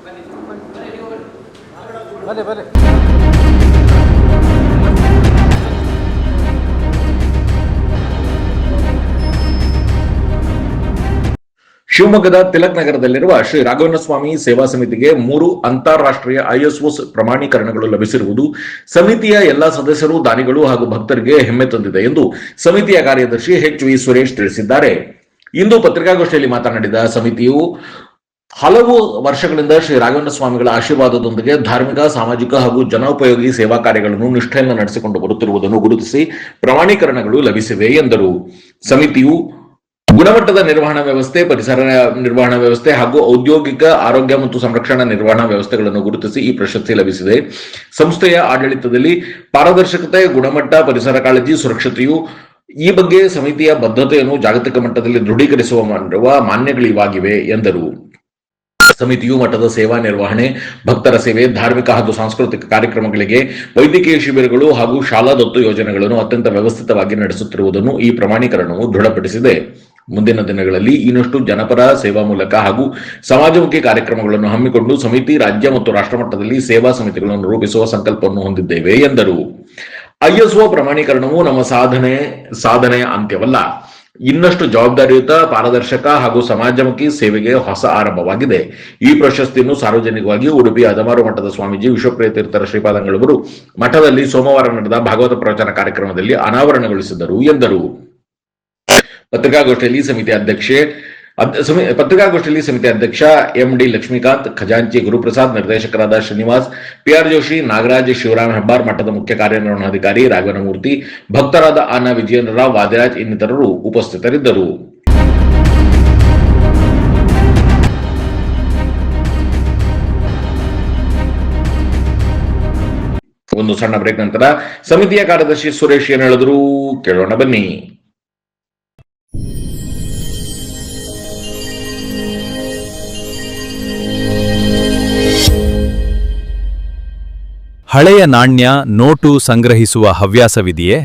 ಬನ್ನಿ ಬನ್ನಿ. ಶಿವಮೊಗ್ಗದ ತಿಲಕ್ ನಗರದಲ್ಲಿರುವ ಶ್ರೀ ರಾಘವೇಂದ್ರ ಸ್ವಾಮಿ ಸೇವಾ ಸಮಿತಿಗೆ 3 ಅಂತಾರಾಷ್ಟ್ರೀಯ ಐಎಸ್ಒ ಪ್ರಮಾಣೀಕರಣಗಳು ಲಭಿಸಿರುವುದು ಸಮಿತಿಯ ಎಲ್ಲಾ ಸದಸ್ಯರು, ದಾನಿಗಳು ಹಾಗೂ ಭಕ್ತರಿಗೆ ಹೆಮ್ಮೆ ತಂದಿದೆ ಎಂದು ಸಮಿತಿಯ ಕಾರ್ಯದರ್ಶಿ ಎಚ್.ವಿ. ಸುರೇಶ್ ತಿಳಿಸಿದ್ದಾರೆ. ಇಂದು ಪತ್ರಿಕಾಗೋಷ್ಠಿಯಲ್ಲಿ ಮಾತನಾಡಿದ ಸಮಿತಿಯು ಹಲವು ವರ್ಷಗಳಿಂದ ಶ್ರೀ ರಾಘವೇಂದ್ರ ಸ್ವಾಮಿಗಳ ಆಶೀರ್ವಾದದೊಂದಿಗೆ ಧಾರ್ಮಿಕ, ಸಾಮಾಜಿಕ ಹಾಗೂ ಜನೋಪಯೋಗಿ ಸೇವಾ ಕಾರ್ಯಗಳನ್ನು ನಿಷ್ಠೆಯಿಂದ ನಡೆಸಿಕೊಂಡು ಬರುತ್ತಿರುವುದನ್ನು ಗುರುತಿಸಿ ಪ್ರಮಾಣೀಕರಣಗಳು ಲಭಿಸಿವೆ ಎಂದರು. ಸಮಿತಿಯು ಗುಣಮಟ್ಟದ ನಿರ್ವಹಣಾ ವ್ಯವಸ್ಥೆ, ಪರಿಸರ ನಿರ್ವಹಣಾ ವ್ಯವಸ್ಥೆ ಹಾಗೂ ಔದ್ಯೋಗಿಕ ಆರೋಗ್ಯ ಮತ್ತು ಸಂರಕ್ಷಣಾ ನಿರ್ವಹಣಾ ವ್ಯವಸ್ಥೆಗಳನ್ನು ಗುರುತಿಸಿ ಈ ಪ್ರಶಸ್ತಿ ಲಭಿಸಿದೆ. ಸಂಸ್ಥೆಯ ಆಡಳಿತದಲ್ಲಿ ಪಾರದರ್ಶಕತೆ, ಗುಣಮಟ್ಟ, ಪರಿಸರ ಕಾಳಜಿ, ಸುರಕ್ಷತೆಯು ಈ ಬಗ್ಗೆ ಸಮಿತಿಯ ಬದ್ಧತೆಯನ್ನು ಜಾಗತಿಕ ಮಟ್ಟದಲ್ಲಿ ದೃಢೀಕರಿಸುವ ಮಾನ್ಯಗಳಿವಾಗಿವೆ ಎಂದರು. ಸಮಿತಿಯು ಮಟ್ಟದ ಸೇವಾ ನಿರ್ವಹಣೆ, ಭಕ್ತರ ಸೇವೆ, ಧಾರ್ಮಿಕ ಹಾಗೂ ಸಾಂಸ್ಕೃತಿಕ ಕಾರ್ಯಕ್ರಮಗಳಿಗೆ ವೈದ್ಯಕೀಯ ಶಿಬಿರಗಳು ಹಾಗೂ ಶಾಲಾ ದತ್ತು ಯೋಜನೆಗಳನ್ನು ಅತ್ಯಂತ ವ್ಯವಸ್ಥಿತವಾಗಿ ನಡೆಸುತ್ತಿರುವುದನ್ನು ಈ ಪ್ರಮಾಣೀಕರಣವು ದೃಢಪಡಿಸಿದೆ. ಮುಂದಿನ ದಿನಗಳಲ್ಲಿ ಇನ್ನಷ್ಟು ಜನಪರ ಸೇವಾ ಮೂಲಕ ಹಾಗೂ ಸಮಾಜಮುಖಿ ಕಾರ್ಯಕ್ರಮಗಳನ್ನು ಹಮ್ಮಿಕೊಂಡು ಸಮಿತಿ ರಾಜ್ಯ ಮತ್ತು ರಾಷ್ಟ್ರ ಮಟ್ಟದಲ್ಲಿ ಸೇವಾ ಸಮಿತಿಗಳನ್ನು ರೂಪಿಸುವ ಸಂಕಲ್ಪವನ್ನು ಹೊಂದಿದ್ದೇವೆ ಎಂದರು. ಐಎಸ್ಒ ಪ್ರಮಾಣೀಕರಣವು ನಮ್ಮ ಸಾಧನೆಯ ಅಂತ್ಯವಲ್ಲ, ಇನ್ನಷ್ಟು ಜವಾಬ್ದಾರಿಯುತ, ಪಾರದರ್ಶಕ ಹಾಗೂ ಸಮಾಜಮುಖಿ ಸೇವೆಗೆ ಹೊಸ ಆರಂಭವಾಗಿದೆ. ಈ ಪ್ರಶಸ್ತಿಯನ್ನು ಸಾರ್ವಜನಿಕವಾಗಿ ಉಡುಪಿ ಅದಮಾರು ಮಠದ ಸ್ವಾಮೀಜಿ ವಿಶ್ವಪ್ರಿಯ ತೀರ್ಥರ ಶ್ರೀಪಾದಂಗಳವರು ಮಠದಲ್ಲಿ ಸೋಮವಾರ ನಡೆದ ಭಾಗವತ ಪ್ರವಚನ ಕಾರ್ಯಕ್ರಮದಲ್ಲಿ ಅನಾವರಣಗೊಳಿಸಿದರು ಎಂದರು. ಪತ್ರಿಕಾಗೋಷ್ಠಿಯಲ್ಲಿ ಸಮಿತಿ ಅಧ್ಯಕ್ಷ ಎಂಡಿ ಲಕ್ಷ್ಮೀಕಾಂತ್, ಖಜಾಂಚಿ ಗುರುಪ್ರಸಾದ್, ನಿರ್ದೇಶಕರಾದ ಶ್ರೀನಿವಾಸ್, ಪಿಆರ್ ಜೋಶಿ, ನಾಗರಾಜ್, ಶಿವರಾಮ್ ಹೆಬ್ಬಾರ್, ಮಠದ ಮುಖ್ಯ ಕಾರ್ಯನಿರ್ವಹಣಾಧಿಕಾರಿ ರಾಘವೇಂದ್ರಮೂರ್ತಿ, ಭಕ್ತರಾದ ಆನಾ ವಿಜಯೇಂದ್ರ ರಾವ್, ವಾದಿರಾಜ್ ಇನ್ನಿತರರು ಉಪಸ್ಥಿತರಿದ್ದರು. ಒಂದು ಸಣ್ಣ ಬ್ರೇಕ್ ನಂತರ ಸಮಿತಿಯ ಕಾರ್ಯದರ್ಶಿ ಸುರೇಶ್ ಏನ್ ಹೇಳಿದ್ರು ಕೇಳೋಣ ಬನ್ನಿ. ಹಳೆಯ ನಾಣ್ಯ, ನೋಟು ಸಂಗ್ರಹಿಸುವ ಹವ್ಯಾಸವಿದೆಯೇ?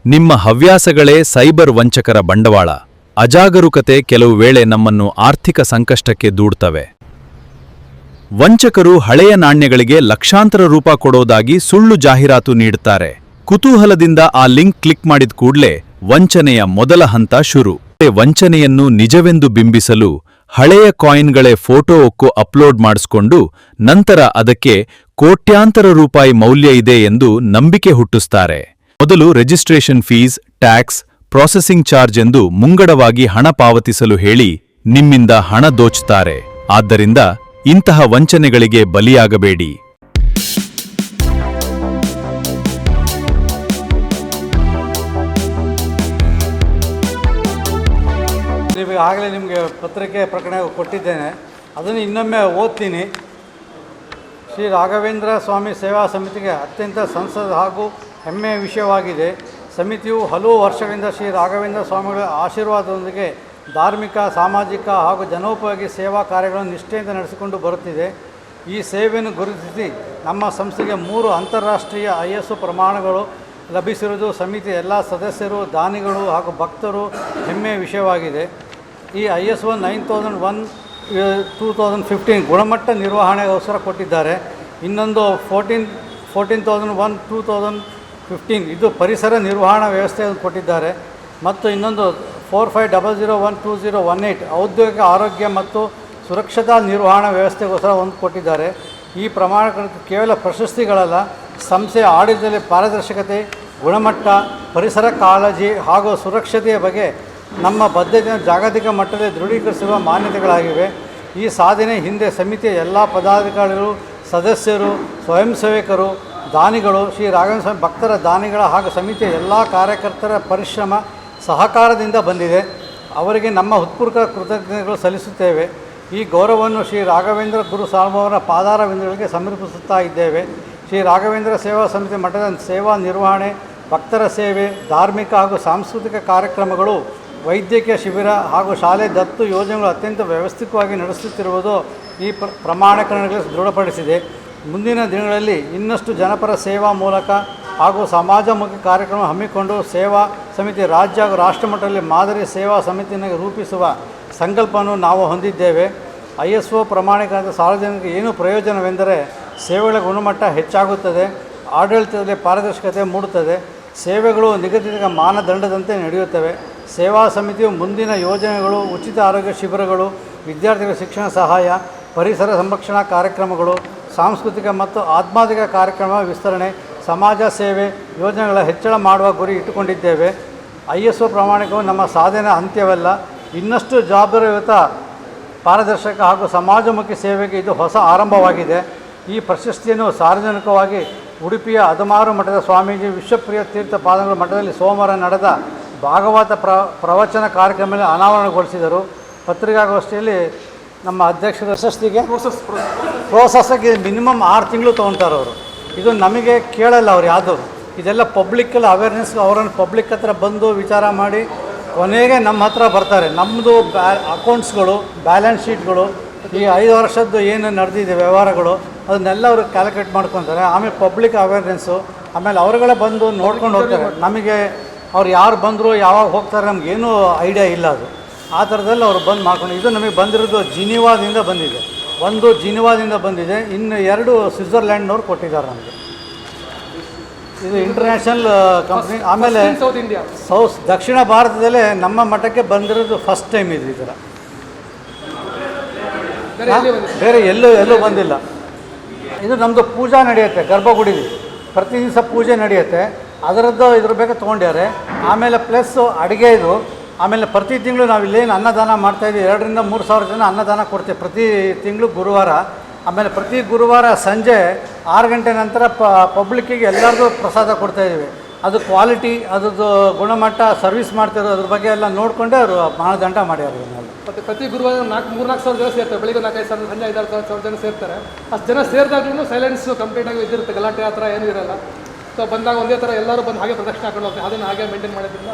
ನಿಮ್ಮ ಹವ್ಯಾಸಗಳೇ ಸೈಬರ್ ವಂಚಕರ ಬಂಡವಾಳ. ಅಜಾಗರೂಕತೆ ಕೆಲವು ವೇಳೆ ನಮ್ಮನ್ನು ಆರ್ಥಿಕ ಸಂಕಷ್ಟಕ್ಕೆ ದೂಡ್ತವೆ. ವಂಚಕರು ಹಳೆಯ ನಾಣ್ಯಗಳಿಗೆ ಲಕ್ಷಾಂತರ ರೂಪಾಯಿ ಕೊಡೋದಾಗಿ ಸುಳ್ಳು ಜಾಹೀರಾತು ನೀಡುತ್ತಾರೆ. ಕುತೂಹಲದಿಂದ ಆ ಲಿಂಕ್ ಕ್ಲಿಕ್ ಮಾಡಿದ ಕೂಡಲೇ ವಂಚನೆಯ ಮೊದಲ ಹಂತ ಶುರು. ವಂಚನೆಯನ್ನು ನಿಜವೆಂದು ಬಿಂಬಿಸಲು ಹಳೆಯ ಕಾಯಿನ್ಗಳೇ ಫೋಟೋ ಒಕ್ಕು ಅಪ್ಲೋಡ್ ಮಾಡಿಸ್ಕೊಂಡು ನಂತರ ಅದಕ್ಕೆ ಕೋಟ್ಯಾಂತರ ರೂಪಾಯಿ ಮೌಲ್ಯ ಇದೆ ಎಂದು ನಂಬಿಕೆ ಹುಟ್ಟಿಸ್ತಾರೆ. ಮೊದಲು registration fees, tax, processing charge ಎಂದು ಮುಂಗಡವಾಗಿ ಹಣ ಪಾವತಿಸಲು ಹೇಳಿ ನಿಮ್ಮಿಂದ ಹಣ ದೋಚುತ್ತಾರೆ. ಆದ್ದರಿಂದ ಇಂತಹ ವಂಚನೆಗಳಿಗೆ ಬಲಿಯಾಗಬೇಡಿ. ಆಗಲೇ ನಿಮಗೆ ಪತ್ರಿಕೆ ಪ್ರಕರಣ ಕೊಟ್ಟಿದ್ದೇನೆ, ಅದನ್ನು ಇನ್ನೊಮ್ಮೆ ಓದ್ತೀನಿ. ಶ್ರೀ ರಾಘವೇಂದ್ರ ಸ್ವಾಮಿ ಸೇವಾ ಸಮಿತಿಗೆ ಅತ್ಯಂತ ಸಂಸದ ಹಾಗೂ ಹೆಮ್ಮೆಯ ವಿಷಯವಾಗಿದೆ. ಸಮಿತಿಯು ಹಲವು ವರ್ಷಗಳಿಂದ ಶ್ರೀ ರಾಘವೇಂದ್ರ ಸ್ವಾಮಿಗಳ ಆಶೀರ್ವಾದದೊಂದಿಗೆ ಧಾರ್ಮಿಕ, ಸಾಮಾಜಿಕ ಹಾಗೂ ಜನೋಪಯೋಗಿ ಸೇವಾ ಕಾರ್ಯಗಳನ್ನು ನಿಷ್ಠೆಯಿಂದ ನಡೆಸಿಕೊಂಡು ಬರುತ್ತಿದೆ. ಈ ಸೇವೆಯನ್ನು ಗುರುತಿಸಿ ನಮ್ಮ ಸಂಸ್ಥೆಗೆ 3 ಅಂತಾರಾಷ್ಟ್ರೀಯ ಐಎಸ್ಒ ಪ್ರಮಾಣಗಳು ಲಭಿಸಿರುವುದು ಸಮಿತಿಯ ಎಲ್ಲ ಸದಸ್ಯರು, ದಾನಿಗಳು ಹಾಗೂ ಭಕ್ತರು ಹೆಮ್ಮೆಯ ವಿಷಯವಾಗಿದೆ. ಈ ISO 9001/2015 ಗುಣಮಟ್ಟ ನಿರ್ವಹಣೆಗೋಸ್ಕರ ಕೊಟ್ಟಿದ್ದಾರೆ. ಇನ್ನೊಂದು 14,001/2015 ಇದು ಪರಿಸರ ನಿರ್ವಹಣಾ ವ್ಯವಸ್ಥೆ ಕೊಟ್ಟಿದ್ದಾರೆ. ಮತ್ತು ಇನ್ನೊಂದು 4500/2018 ಔದ್ಯೋಗಿಕ ಆರೋಗ್ಯ ಮತ್ತು ಸುರಕ್ಷತಾ ನಿರ್ವಹಣಾ ವ್ಯವಸ್ಥೆಗೋಸ್ಕರ ಒಂದು ಕೊಟ್ಟಿದ್ದಾರೆ. ಈ ಪ್ರಮಾಣಗಳು ಕೇವಲ ಪ್ರಶಸ್ತಿಗಳಲ್ಲ, ಸಂಸ್ಥೆಯ ಆಡಳಿತದಲ್ಲಿ ಪಾರದರ್ಶಕತೆ, ಗುಣಮಟ್ಟ, ಪರಿಸರ ಕಾಳಜಿ ಹಾಗೂ ಸುರಕ್ಷತೆಯ ಬಗ್ಗೆ ನಮ್ಮ ಬದ್ಧತೆಯನ್ನು ಜಾಗತಿಕ ಮಟ್ಟದಲ್ಲಿ ದೃಢೀಕರಿಸುವ ಮಾನ್ಯತೆಗಳಾಗಿವೆ. ಈ ಸಾಧನೆ ಹಿಂದೆ ಸಮಿತಿಯ ಎಲ್ಲ ಪದಾಧಿಕಾರಿಗಳು, ಸದಸ್ಯರು, ಸ್ವಯಂ ಸೇವಕರು, ದಾನಿಗಳು, ಶ್ರೀ ರಾಘವೇಂದ್ರ ಸ್ವಾಮಿ ಭಕ್ತರ ದಾನಿಗಳ ಹಾಗೂ ಸಮಿತಿಯ ಎಲ್ಲ ಕಾರ್ಯಕರ್ತರ ಪರಿಶ್ರಮ, ಸಹಕಾರದಿಂದ ಬಂದಿದೆ. ಅವರಿಗೆ ನಮ್ಮ ಹೃತ್ಪೂರ್ವಕ ಕೃತಜ್ಞತೆಗಳು ಸಲ್ಲಿಸುತ್ತೇವೆ. ಈ ಗೌರವವನ್ನು ಶ್ರೀ ರಾಘವೇಂದ್ರ ಗುರು ಸಾರ್ವಭೌಮರ ಪಾದಾರವಿಂದಗಳಿಗೆ ಸಮರ್ಪಿಸುತ್ತಾ ಇದ್ದೇವೆ. ಶ್ರೀ ರಾಘವೇಂದ್ರ ಸೇವಾ ಸಮಿತಿ ಮಠದ ಸೇವಾ ನಿರ್ವಹಣೆ, ಭಕ್ತರ ಸೇವೆ, ಧಾರ್ಮಿಕ ಹಾಗೂ ಸಾಂಸ್ಕೃತಿಕ ಕಾರ್ಯಕ್ರಮಗಳು, ವೈದ್ಯಕೀಯ ಶಿಬಿರ ಹಾಗೂ ಶಾಲೆ ದತ್ತು ಯೋಜನೆಗಳು ಅತ್ಯಂತ ವ್ಯವಸ್ಥಿತವಾಗಿ ನಡೆಸುತ್ತಿರುವುದು ಈ ಪ್ರಮಾಣೀಕರಣಗಳಿಗೆ ದೃಢಪಡಿಸಿದೆ. ಮುಂದಿನ ದಿನಗಳಲ್ಲಿ ಇನ್ನಷ್ಟು ಜನಪರ ಸೇವಾ ಮೂಲಕ ಹಾಗೂ ಸಮಾಜಮುಖಿ ಕಾರ್ಯಕ್ರಮ ಹಮ್ಮಿಕೊಂಡು ಸೇವಾ ಸಮಿತಿ ರಾಜ್ಯ ಹಾಗೂ ರಾಷ್ಟ್ರ ಮಟ್ಟದಲ್ಲಿ ಮಾದರಿ ಸೇವಾ ಸಮಿತಿಯನ್ನು ರೂಪಿಸುವ ಸಂಕಲ್ಪವನ್ನು ನಾವು ಹೊಂದಿದ್ದೇವೆ. ISO ಪ್ರಮಾಣೀಕರಣದ ಸಾರ್ವಜನಿಕರಿಗೆ ಏನು ಪ್ರಯೋಜನವೆಂದರೆ ಸೇವೆಗಳ ಗುಣಮಟ್ಟ ಹೆಚ್ಚಾಗುತ್ತದೆ, ಆಡಳಿತದಲ್ಲಿ ಪಾರದರ್ಶಕತೆ ಮೂಡುತ್ತದೆ, ಸೇವೆಗಳು ನಿಗದಿತ ಮಾನದಂಡದಂತೆ ನಡೆಯುತ್ತವೆ. ಸೇವಾ ಸಮಿತಿಯು ಮುಂದಿನ ಯೋಜನೆಗಳು, ಉಚಿತ ಆರೋಗ್ಯ ಶಿಬಿರಗಳು, ವಿದ್ಯಾರ್ಥಿಗಳ ಶಿಕ್ಷಣ ಸಹಾಯ, ಪರಿಸರ ಸಂರಕ್ಷಣಾ ಕಾರ್ಯಕ್ರಮಗಳು, ಸಾಂಸ್ಕೃತಿಕ ಮತ್ತು ಆಧ್ಯಾತ್ಮಿಕ ಕಾರ್ಯಕ್ರಮ ವಿಸ್ತರಣೆ, ಸಮಾಜ ಸೇವೆ ಯೋಜನೆಗಳ ಹೆಚ್ಚಳ ಮಾಡುವ ಗುರಿ ಇಟ್ಟುಕೊಂಡಿದ್ದೇವೆ. ISO ಪ್ರಮಾಣೀಕರಣವು ನಮ್ಮ ಸಾಧನೆ ಅಂತ್ಯವಲ್ಲ, ಇನ್ನಷ್ಟು ಜವಾಬ್ದಾರಿಯುತ, ಪಾರದರ್ಶಕ ಹಾಗೂ ಸಮಾಜಮುಖಿ ಸೇವೆಗೆ ಇದು ಹೊಸ ಆರಂಭವಾಗಿದೆ. ಈ ಪ್ರಶಸ್ತಿಯನ್ನು ಸಾರ್ವಜನಿಕವಾಗಿ ಉಡುಪಿಯ ಅದಮಾರು ಮಠದ ಸ್ವಾಮೀಜಿ ವಿಶ್ವಪ್ರಿಯ ತೀರ್ಥ ಪಾದಂಗಳ ಮಠದಲ್ಲಿ ಸೋಮವಾರ ನಡೆದ ಭಾಗವತ ಪ್ರವಚನ ಕಾರ್ಯಕ್ರಮದಲ್ಲಿ ಅನಾವರಣಗೊಳಿಸಿದರು. ಪತ್ರಿಕಾಗೋಷ್ಠಿಯಲ್ಲಿ ನಮ್ಮ ಅಧ್ಯಕ್ಷರ ಪ್ರಶಸ್ತಿಗೆ ಪ್ರೋಸೆಸ್ಗೆ ಮಿನಿಮಮ್ 6 ತಿಂಗಳು ತೊಗೊತಾರೆ ಅವರು. ಇದು ನಮಗೆ ಕೇಳಲ್ಲ ಅವ್ರು ಯಾವುದವರು, ಇದೆಲ್ಲ ಪಬ್ಲಿಕ್ಕಲ್ಲಿ ಅವೇರ್ನೆಸ್, ಅವರನ್ನು ಪಬ್ಲಿಕ್ ಹತ್ರ ಬಂದು ವಿಚಾರ ಮಾಡಿ ಕೊನೆಗೆ ನಮ್ಮ ಹತ್ರ ಬರ್ತಾರೆ. ನಮ್ಮದು ಅಕೌಂಟ್ಸ್ಗಳು, ಬ್ಯಾಲೆನ್ಸ್ ಶೀಟ್ಗಳು, ಈ 5 ವರ್ಷದ್ದು ಏನು ನಡೆದಿದೆ ವ್ಯವಹಾರಗಳು, ಅದನ್ನೆಲ್ಲ ಅವರು ಕ್ಯಾಲ್ಕುಲೇಟ್ ಮಾಡ್ಕೊತಾರೆ. ಆಮೇಲೆ ಪಬ್ಲಿಕ್ ಅವೇರ್ನೆಸ್ಸು, ಆಮೇಲೆ ಅವರುಗಳೇ ಬಂದು ನೋಡ್ಕೊಂಡು ಹೋಗ್ತಾರೆ. ನಮಗೆ ಅವ್ರು ಯಾರು ಬಂದರು, ಯಾವಾಗ ಹೋಗ್ತಾರೆ, ನಮಗೇನೂ ಐಡಿಯಾ ಇಲ್ಲ. ಅದು ಆ ಥರದಲ್ಲಿ ಅವರು ಬಂದು ಮಾಡ್ಕೊಂಡು, ಇದು ನಮಗೆ ಬಂದಿರೋದು ಜಿನಿವಾದಿಂದ ಬಂದಿದೆ. ಒಂದು ಜಿನಿವಾದಿಂದ ಬಂದಿದೆ, ಇನ್ನು 2 ಸ್ವಿಟ್ಜರ್ಲ್ಯಾಂಡ್ನವ್ರು ಕೊಟ್ಟಿದ್ದಾರೆ ನಮಗೆ. ಇದು ಇಂಟರ್ನ್ಯಾಷನಲ್ ಕಂಪ್ನಿ. ಆಮೇಲೆ ದಕ್ಷಿಣ ಭಾರತದಲ್ಲೇ ನಮ್ಮ ಮಠಕ್ಕೆ ಬಂದಿರೋದು ಫಸ್ಟ್ ಟೈಮ್ ಇದು. ಈ ಥರ ಬೇರೆ ಎಲ್ಲೂ ಬಂದಿಲ್ಲ. ಇದು ನಮ್ಮದು ಪೂಜಾ ನಡೆಯುತ್ತೆ ಗರ್ಭಗುಡಿಲಿ, ಪ್ರತಿ ದಿವಸ ಪೂಜೆ ನಡೆಯುತ್ತೆ. ಅದರದ್ದು ಇದ್ರ ಬಗ್ಗೆ ತೊಗೊಂಡ್ಯಾರೆ. ಆಮೇಲೆ ಪ್ಲಸ್ ಅಡುಗೆ ಇದು. ಆಮೇಲೆ ಪ್ರತಿ ತಿಂಗಳು ನಾವು ಇಲ್ಲೇನು ಅನ್ನದಾನ ಮಾಡ್ತಾಯಿದ್ದೀವಿ, 2,000 ರಿಂದ 3,000 ಜನ ಅನ್ನದಾನ ಕೊಡ್ತೀವಿ ಪ್ರತಿ ತಿಂಗಳು ಗುರುವಾರ. ಆಮೇಲೆ ಪ್ರತಿ ಗುರುವಾರ ಸಂಜೆ 6 ಗಂಟೆ ನಂತರ ಪಬ್ಲಿಕ್ಕಿಗೆ ಎಲ್ಲರಿಗೂ ಪ್ರಸಾದ ಕೊಡ್ತಾಯಿದ್ದೀವಿ. ಅದು ಕ್ವಾಲಿಟಿ, ಅದ್ರದ್ದು ಗುಣಮಟ್ಟ, ಸರ್ವಿಸ್ ಮಾಡ್ತಿರೋ ಅದ್ರ ಬಗ್ಗೆ ಎಲ್ಲ ನೋಡಿಕೊಂಡೇ ಅವರು ಮಾನದಂಡ ಮಾಡ್ಯಾರ. ಮತ್ತು ಪ್ರತಿ ಗುರುವಾರ 3-4 ಸಾವಿರ ಜನ ಸೇರ್ತಾರೆ. ಬೆಳಿಗ್ಗೆ 4-5 ಸಾವಿರ, ಸಂಜೆ 5-6 ಸಾವಿರ ಜನ ಸೇರ್ತಾರೆ. ಅಷ್ಟು ಜನ ಸೇರಿದಾಗ್ಲೂ ಸೈಲೆನ್ಸು ಕಂಪ್ಲೀಟಾಗಿ ಇದಿರುತ್ತೆ, ಗಲಾಟೆ ಆ ಥರ ಏನೂ ಇರೋಲ್ಲ. ಸೊ ಬಂದಾಗ ಒಂದೇ ಥರ ಎಲ್ಲರೂ ಬಂದು ಹಾಗೆ ಪ್ರದಕ್ಷಿಣೆ ಹಾಕೊಂಡು ಹೋಗ್ತಾರೆ. ಅದನ್ನು ಹಾಗೆ ಮೇಂಟೈನ್ ಮಾಡೋದ್ರಿಂದ